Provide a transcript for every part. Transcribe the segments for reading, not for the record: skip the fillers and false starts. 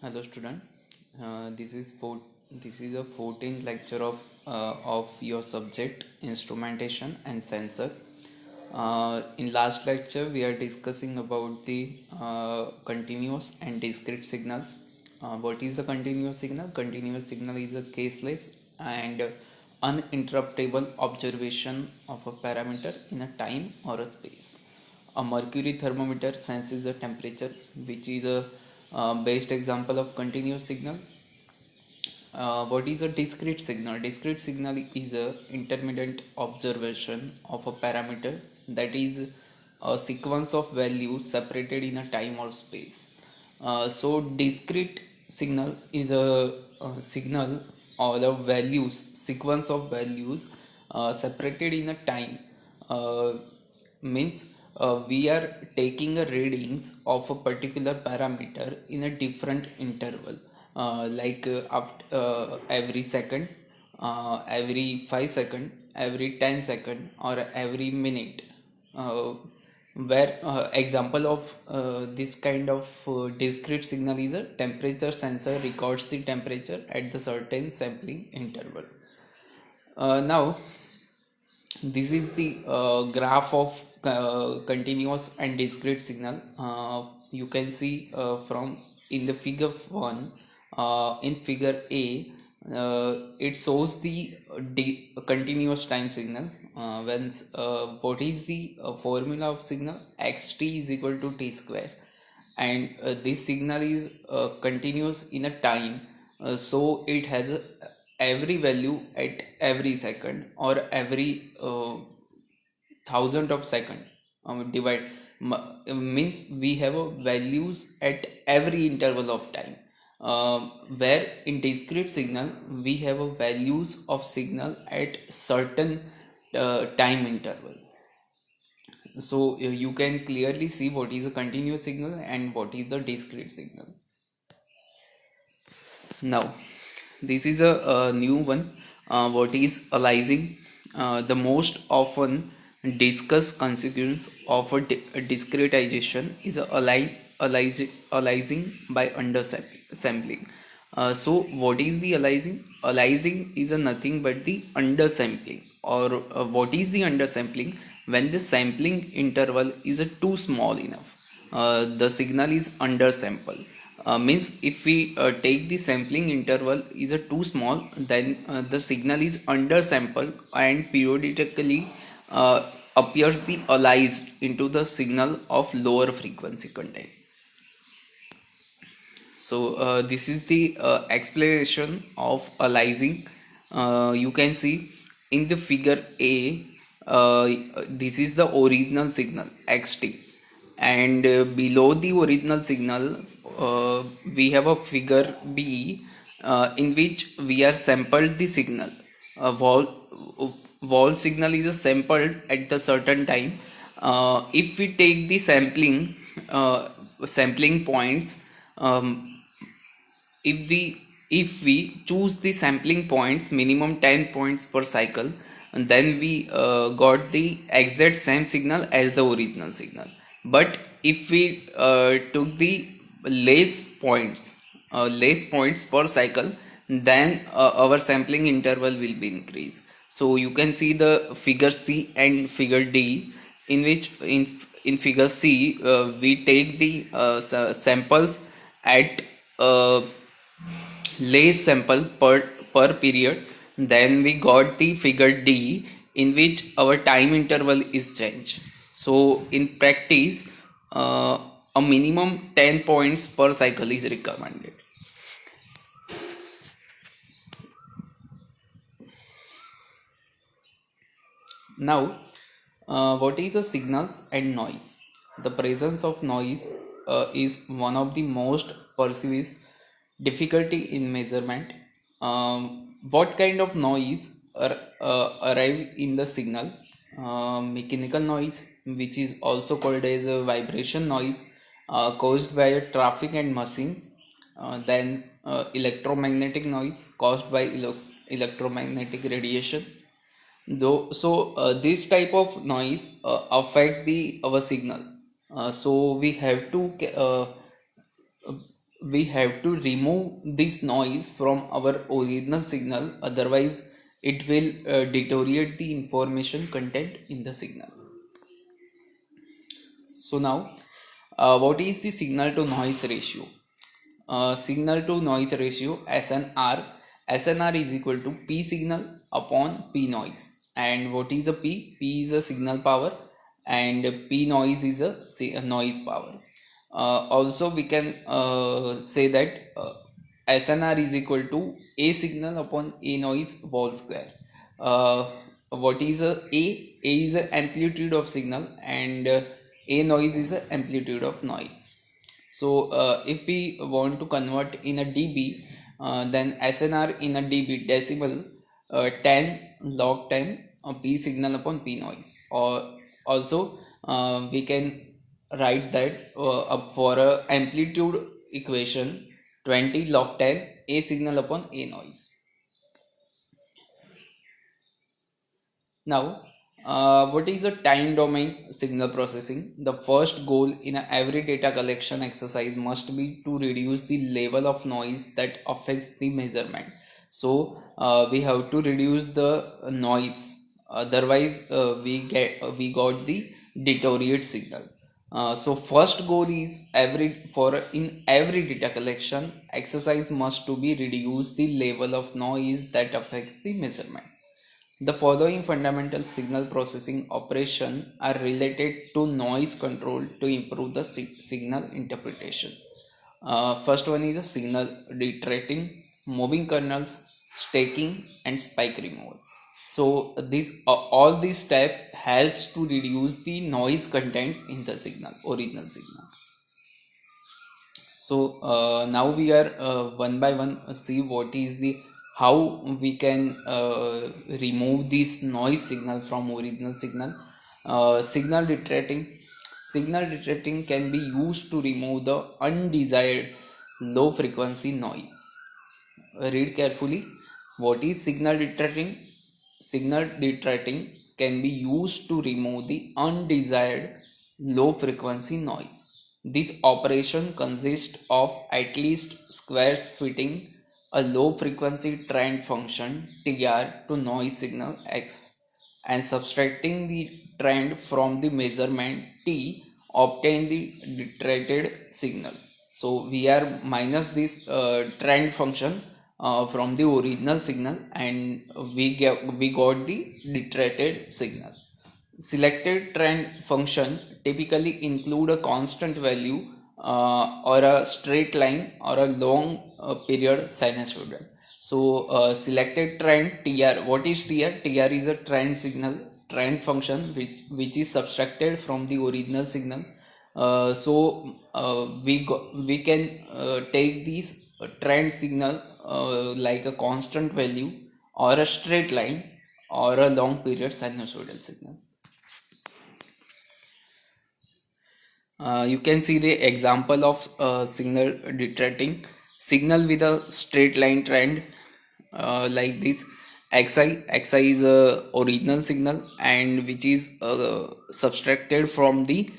Hello student. This is a 14th lecture of your subject instrumentation and sensor. In last lecture we are discussing about the continuous and discrete signals. What is a continuous signal? Continuous signal is a caseless and uninterruptible observation of a parameter in a time or a space. A mercury thermometer senses a temperature, which is a best example of continuous signal. What is a discrete signal? Discrete signal is a intermittent observation of a parameter, that is a sequence of values separated in a time or space. So discrete signal is a signal or a values sequence of values separated in a time. Means we are taking a readings of a particular parameter in a different interval, after every second, every 5 second, every 10 second, or every minute. Where example of this kind of discrete signal is a temperature sensor records the temperature at the certain sampling interval. Now this is the graph of continuous and discrete signal. You can see from in the figure 1. In figure A, it shows the continuous time signal. When What is the formula of signal? Xt is equal to t square, and this signal is continuous in a time, so it has every value at every second or every thousand of second. Divide means we have values at every interval of time, where in discrete signal we have values of signal at certain time interval. So you can clearly see what is a continuous signal and what is the discrete signal. Now this is a new one. What is aliasing? The most often discussed consequence of a discretization is aliasing by undersampling. So what is the aliasing? Aliasing is a nothing but the undersampling. Or what is the undersampling? When the sampling interval is too small enough, the signal is undersampled. Means if we take the sampling interval is too small, then the signal is undersampled and periodically appears the aliased into the signal of lower frequency content. So this is the explanation of aliasing. You can see in the figure A, this is the original signal xt, and below the original signal we have a figure B, in which we are sampled the signal. Wall signal is sampled at the certain time. If we take the sampling points, um, if we choose the sampling points minimum 10 points per cycle, and then we got the exact same signal as the original signal. But if we took the less points per cycle, then our sampling interval will be increased. So you can see the figure C and figure D, in which in figure C we take the samples at less sample per period. Then we got the figure D, in which our time interval is changed. So in practice, a minimum 10 points per cycle is recommended. Now, what is the signals and noise? The presence of noise is one of the most perceived difficulty in measurement. What kind of noise arrive in the signal? Mechanical noise, which is also called as a vibration noise, caused by traffic and machines. Then electromagnetic noise caused by electromagnetic radiation. Though so this type of noise affect the our signal. So we have to we have to remove this noise from our original signal, otherwise it will deteriorate the information content in the signal. So now, what is the signal to noise ratio? Signal to noise ratio SNR. SNR is equal to P signal upon P noise. And what is a P? P is a signal power and P noise is a noise power. Also, we can say that SNR is equal to A signal upon A noise whole square. Uh, what is a A? A is the amplitude of signal and A noise is the amplitude of noise. So if we want to convert in a dB, then SNR in a dB decibel, 10 log 10 P signal upon P noise. Or also we can write that up for a amplitude equation, 20 log 10 A signal upon A noise. Now, what is the time domain signal processing? The first goal in every data collection exercise must be to reduce the level of noise that affects the measurement. So, we have to reduce the noise. Otherwise, we got the deteriorate signal. So, first goal is in every data collection exercise must to be reduce the level of noise that affects the measurement. The following fundamental signal processing operations are related to noise control to improve the signal interpretation. First one is a signal retracing, moving kernels, staking, and spike removal. So all these steps helps to reduce the noise content in the signal, original signal. So now we are one by one see what is the how we can remove this noise signal from original signal. Signal retracting. Signal retracting can be used to remove the undesired low frequency noise. Read carefully. What is signal retracting? Signal retracting can be used to remove the undesired low frequency noise. This operation consists of at least squares fitting a low frequency trend function TR to noise signal X and subtracting the trend from the measurement T obtain the retracted signal. So we are minus this trend function from the original signal and we got the retracted signal. Selected trend function typically include a constant value or a straight line or a long period sinusoidal. So selected trend TR. What is TR? TR is a trend signal, trend function which is subtracted from the original signal. We can take these trend signal like a constant value or a straight line or a long period sinusoidal signal. You can see the example of signal retracting. Signal with a straight line trend like this. Xi is a original signal and which is subtracted from the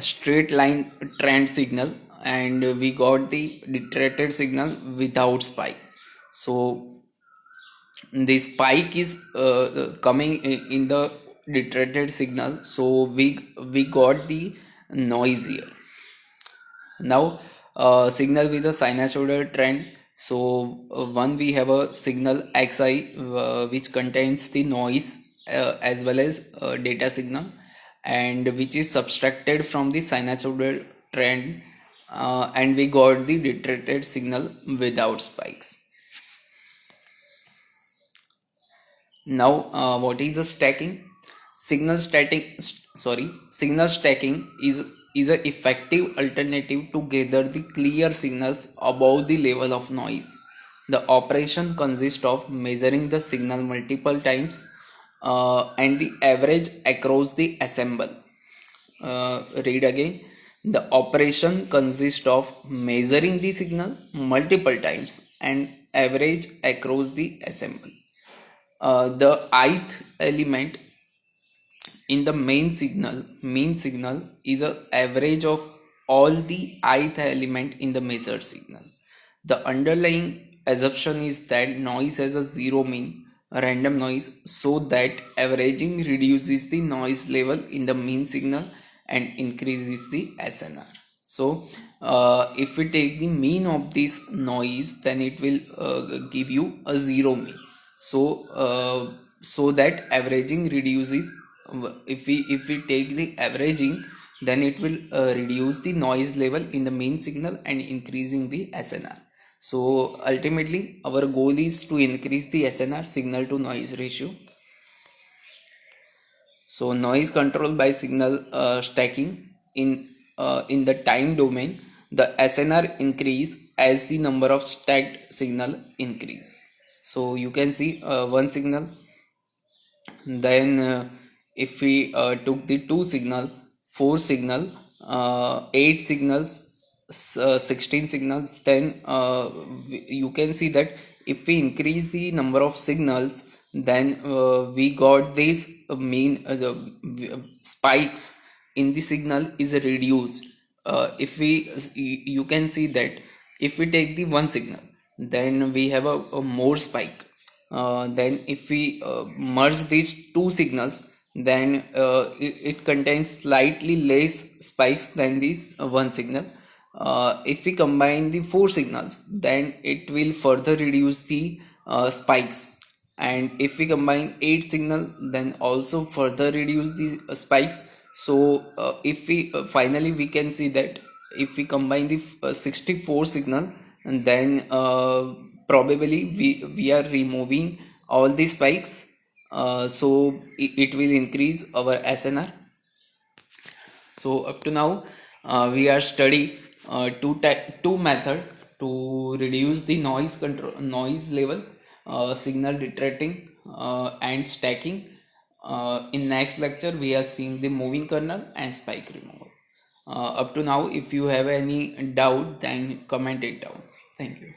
straight line trend signal and we got the retracted signal without spike. So the spike is coming in the retracted signal, so we got the noise here. Now signal with a sinusoidal trend. So one we have a signal xi which contains the noise as well as data signal and which is subtracted from the sinusoidal trend and we got the retracted signal without spikes. Now what is the stacking? Signal stacking is an effective alternative to gather the clear signals above the level of noise. The operation consists of measuring the signal multiple times and the average across the assemble. Read again. The operation consists of measuring the signal multiple times and average across the assemble. The ith element in the main signal is a average of all the ith element in the measured signal. The underlying assumption is that noise has a zero mean, random noise, so that averaging reduces the noise level in the mean signal and increases the SNR. So, if we take the mean of this noise, then it will give you a zero mean. So, so that averaging reduces. If we take the averaging, then it will reduce the noise level in the main signal and increasing the SNR. So ultimately our goal is to increase the SNR, signal to noise ratio. So noise control by signal stacking in the time domain, the SNR increase as the number of stacked signal increase. So you can see one signal, then if we took the two signal, four signal, eight signals, 16 signals, then you can see that if we increase the number of signals, then we got these mean the spikes in the signal is reduced. If we You can see that if we take the one signal, then we have a more spike. Then if we merge these two signals, then it contains slightly less spikes than this one signal. If we combine the four signals, then it will further reduce the spikes. And if we combine eight signal, then also further reduce the spikes. So if we finally we can see that if we combine the 64 signal, and then probably we are removing all the spikes. So it will increase our SNR. So up to now, we are study two method to reduce the noise level, signal detracting and stacking. In next lecture, we are seeing the moving kernel and spike removal. Up to now, if you have any doubt, then comment it down. Thank you.